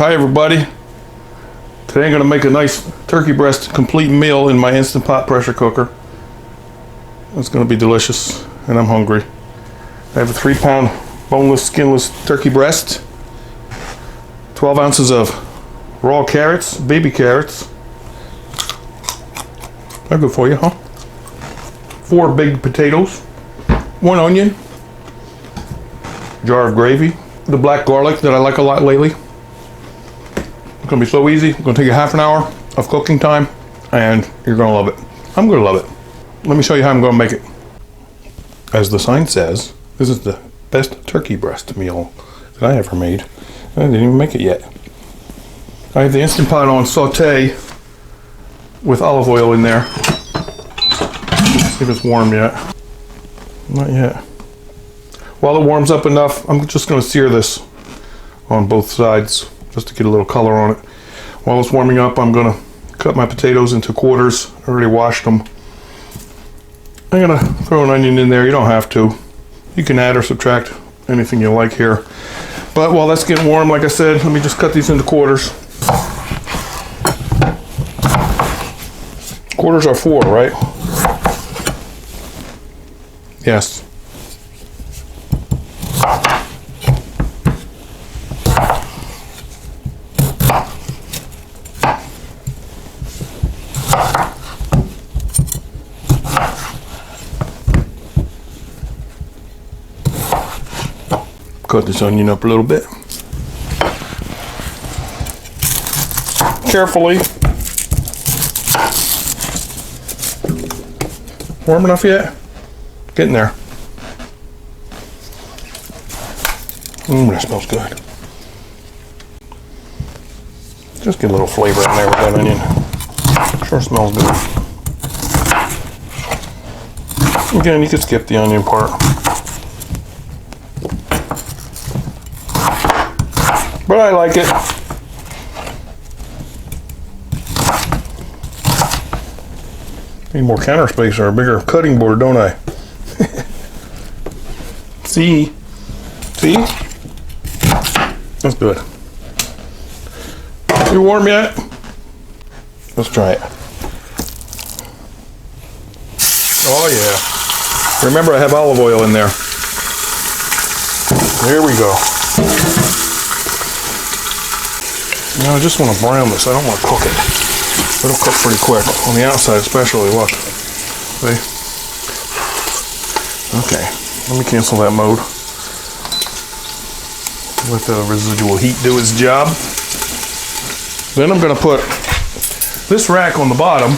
Hi everybody. Today I'm going to make a nice turkey breast complete meal in my Instant Pot pressure cooker. It's going to be delicious and I'm hungry. I have a 3-pound boneless, skinless turkey breast, 12 ounces of raw carrots, baby carrots. They're good for you, huh? 4 big potatoes, 1 onion, jar of gravy, the black garlic that I like a lot lately. It's gonna be so easy. It's gonna take you half an hour of cooking time and you're gonna love it. I'm gonna love it. Let me show you how I'm gonna make it. As the sign says, this is the best turkey breast meal that I ever made. I didn't even make it yet. I have the Instant Pot on saute with olive oil in there. See if it's warm yet. Not yet. While it warms up enough, I'm just going to sear this on both sides just to get a little color on it. While it's warming up, I'm going to cut my potatoes into quarters. I already washed them. I'm going to throw an onion in there. You don't have to. You can add or subtract anything you like here. But while that's getting warm, like I said, let me just cut these into quarters. Quarters are 4, right? Yes. Cut this onion up a little bit. Carefully. Warm enough yet? Getting there. That smells good. Just get a little flavor in there with that onion. Sure smells good. Again, you could skip the onion part. But I like it. Need more counter space or a bigger cutting board, don't I? See? See? That's good. You warm yet? Let's try it. Oh yeah. Remember I have olive oil in there. There we go. Now I just want to brown this. I don't want to cook it. It'll cook pretty quick. On the outside especially, look. See? Okay. Let me cancel that mode. Let the residual heat do its job. Then I'm going to put this rack on the bottom.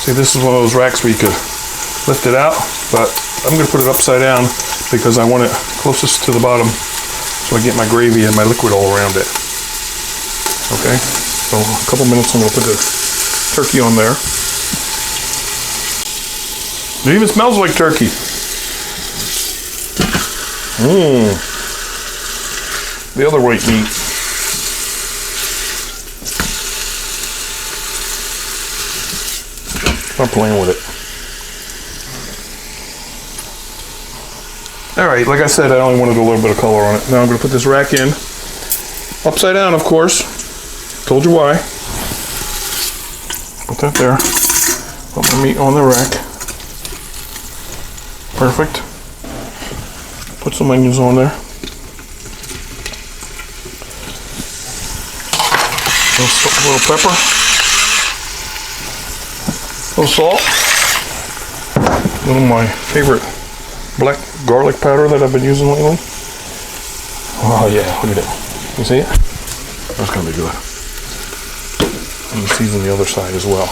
See, this is one of those racks where you could lift it out, but I'm going to put it upside down because I want it closest to the bottom so I get my gravy and my liquid all around it. Okay, so a couple minutes I'm going to put the turkey on there. It even smells like turkey. The other white meat. Stop playing with it. Alright, like I said, I only wanted a little bit of color on it. Now I'm going to put this rack in. Upside down, of course. Told you why. Put that there. Put my meat on the rack. Perfect. Put some onions on there. A little pepper. A little salt. A little of my favorite black garlic powder that I've been using lately. Oh yeah, look at it. You see it? That's gonna be good. And season the other side as well.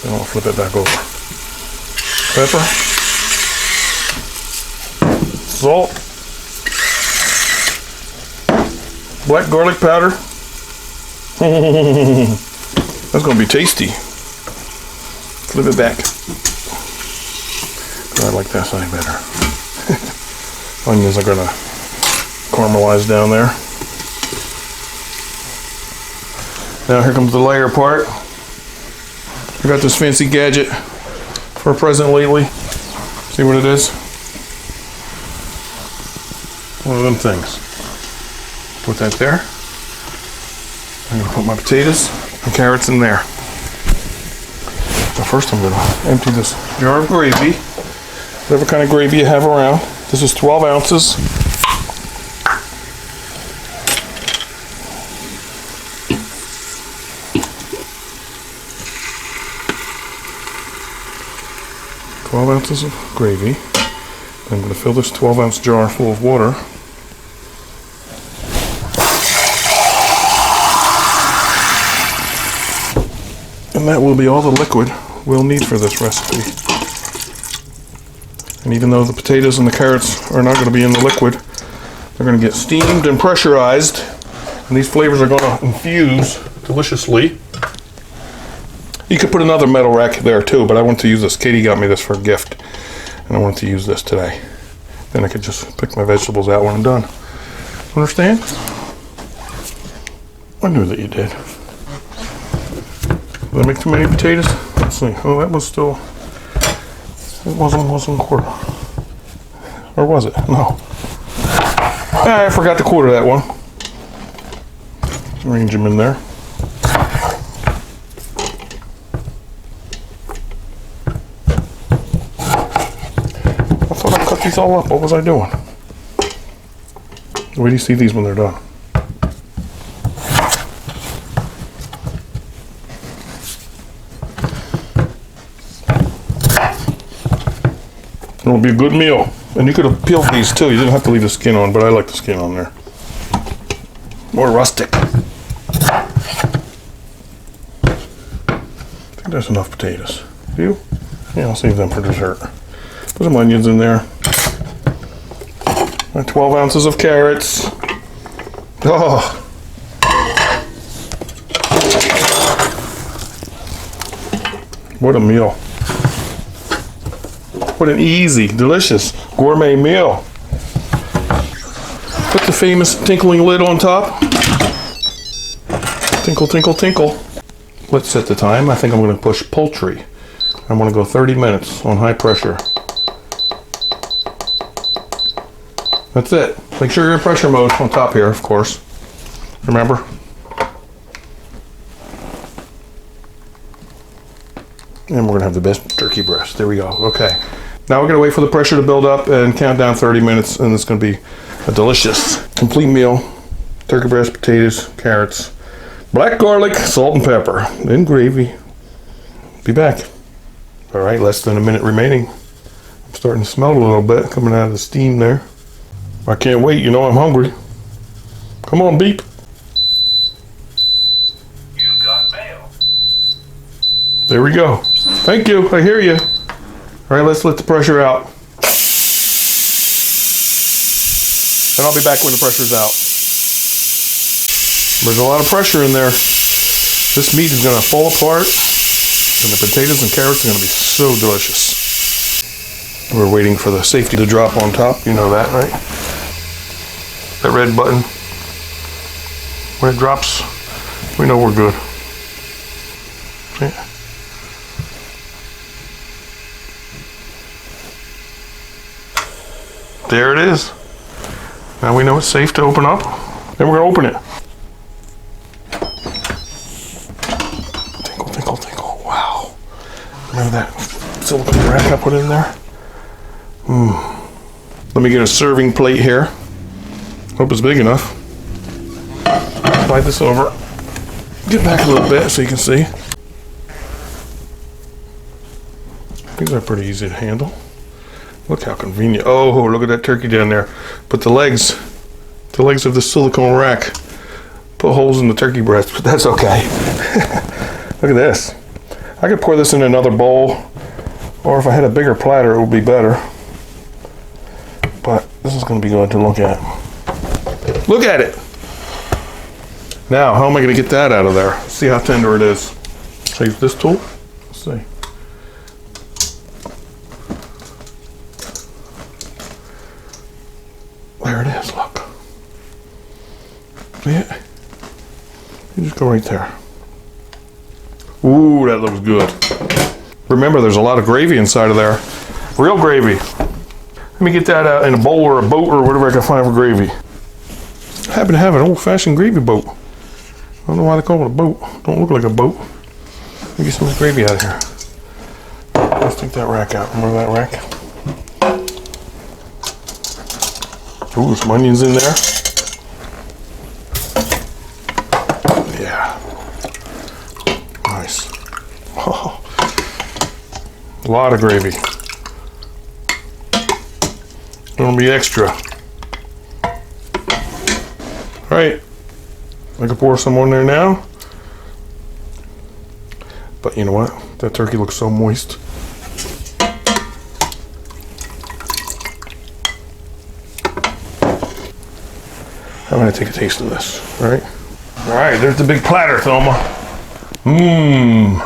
Then I'll flip it back over. Pepper. Salt. Black garlic powder. That's gonna be tasty. Flip it back. I like that side better. Onions are gonna caramelize down there. Now here comes the layer part. I got this fancy gadget for a present lately. See what it is? One of them things. Put that there. I'm gonna put my potatoes and carrots in there. So first I'm gonna empty this jar of gravy, whatever kind of gravy you have around. This is 12 ounces. Ounces of gravy. I'm going to fill this 12-ounce jar full of water. And that will be all the liquid we'll need for this recipe. And even though the potatoes and the carrots are not going to be in the liquid, they're going to get steamed and pressurized, and these flavors are going to infuse deliciously. You could put another metal rack there too, but I want to use this. Katie got me this for a gift, and I want to use this today. Then I could just pick my vegetables out when I'm done. Understand? I knew that you did. Did I make too many potatoes? Let's see. Oh, that was still... It wasn't quarter. Or was it? No. I forgot to quarter that one. Arrange them in there. These all up. What was I doing? Where do you see these when they're done? It'll be a good meal. And you could have peeled these too. You didn't have to leave the skin on, but I like the skin on there. More rustic. I think there's enough potatoes. Do you? Yeah, I'll save them for dessert. Put some onions in there. My 12 ounces of carrots. Oh. What a meal. What an easy, delicious, gourmet meal. Put the famous tinkling lid on top. Tinkle, tinkle, tinkle. Let's set the time. I think I'm going to push poultry. I'm going to go 30 minutes on high pressure. That's it. Make sure you're in pressure mode on top here, of course. Remember? And we're gonna have the best turkey breast. There we go. Okay. Now we're gonna wait for the pressure to build up and count down 30 minutes, and it's gonna be a delicious, complete meal. Turkey breast, potatoes, carrots, black garlic, salt and pepper, then gravy. Be back. All right, less than a minute remaining. I'm starting to smell it a little bit coming out of the steam there. I can't wait, you know I'm hungry. Come on, beep. You've got mail. There we go. Thank you, I hear you. All right, let's let the pressure out. And I'll be back when the pressure's out. There's a lot of pressure in there. This meat is gonna fall apart, and the potatoes and carrots are gonna be so delicious. We're waiting for the safety to drop on top, you know that, right? That red button, when it drops, we know we're good. See? There it is. Now we know it's safe to open up, and we're gonna open it. Tinkle, tinkle, tinkle, wow. Remember that silicone rack I put in there? Let me get a serving plate here. Hope it's big enough. Slide this over. Get back a little bit so you can see. These are pretty easy to handle. Look how convenient. Oh, look at that turkey down there. Put the legs of the silicone rack. Put holes in the turkey breast, but that's okay. Look at this. I could pour this in another bowl, or if I had a bigger platter, it would be better. But this is going to be good to look at. Look at it! Now, how am I going to get that out of there? See how tender it is. Should I use this tool? Let's see. There it is, look. See it? You just go right there. Ooh, that looks good. Remember, there's a lot of gravy inside of there. Real gravy. Let me get that out in a bowl or a boat or whatever I can find for gravy. I happen to have an old-fashioned gravy boat. I don't know why they call it a boat. Don't look like a boat. Let me get some gravy out of here. Let's take that rack out. Remember that rack? Ooh, some onions in there. Yeah. Nice. Oh. A lot of gravy. Gonna be extra. Right. I can pour some on there now. But you know what? That turkey looks so moist. I'm gonna take a taste of this, all right? All right, there's the big platter, Thelma. Mmm.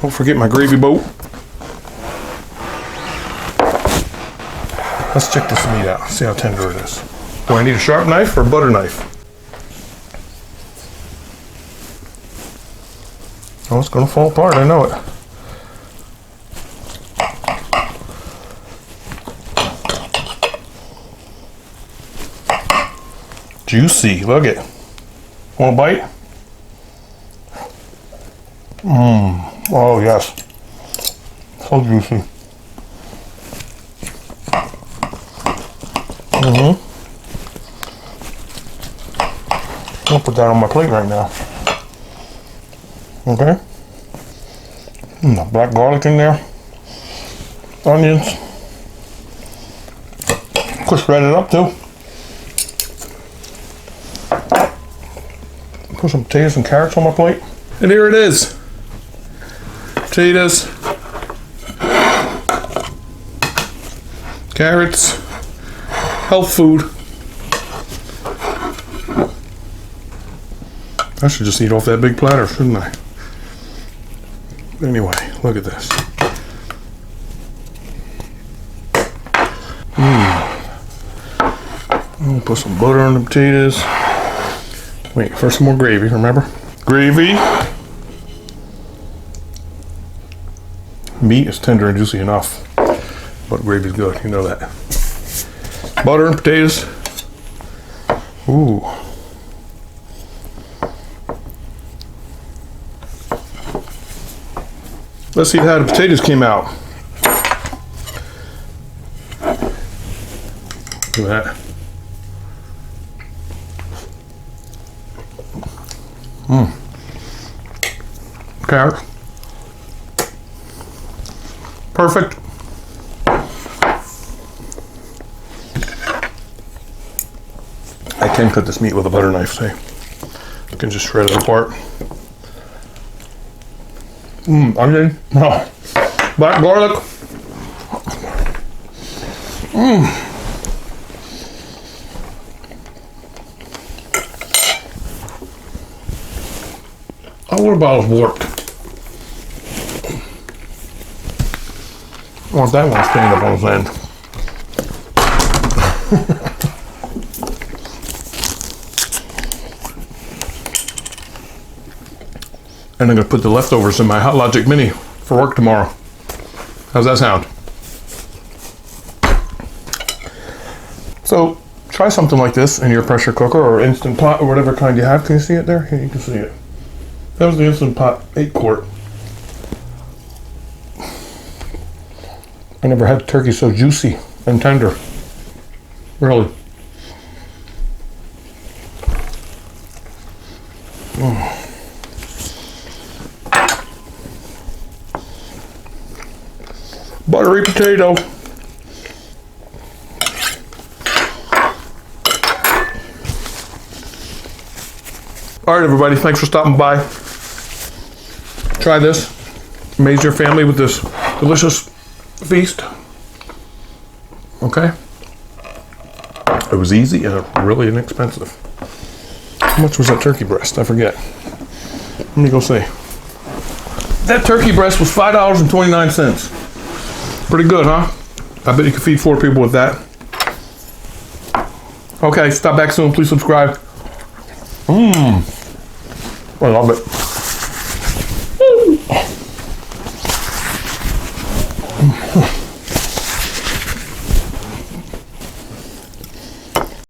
Don't forget my gravy boat. Let's check this meat out, see how tender it is. Do I need a sharp knife or a butter knife? Oh, it's gonna fall apart, I know it. Juicy, look it. Want a bite? Mmm, oh yes. So juicy. I'll put that on my plate right now. Okay. The black garlic in there. Onions. Of course, shred it up too. Put some potatoes and carrots on my plate. And here it is. Potatoes. Carrots. Health food. I should just eat off that big platter, shouldn't I? Anyway, look at this. I'll put some butter on the potatoes. Wait, for some more gravy, remember? Gravy. Meat is tender and juicy enough, but gravy's good, you know that. Butter and potatoes. Ooh. Let's see how the potatoes came out. Look at that. Carrot. Perfect. I can cut this meat with a butter knife, see? I can just shred it apart. Onion. Oh. Black garlic. Oh, what about warped? I want that one standing up on his end. And I'm going to put the leftovers in my Hot Logic Mini for work tomorrow. How's that sound? So try something like this in your pressure cooker or Instant Pot or whatever kind you have. Can you see it there? Here, you can see it. That was the Instant Pot 8-quart. I never had turkey so juicy and tender. Really. Buttery potato. All right, everybody, thanks for stopping by. Try this. Amaze your family with this delicious feast. Okay? It was easy and really inexpensive. How much was that turkey breast? I forget. Let me go see. That turkey breast was $5.29. Pretty good, huh? I bet you could feed 4 people with that. Okay, stop back soon. Please subscribe. I love it.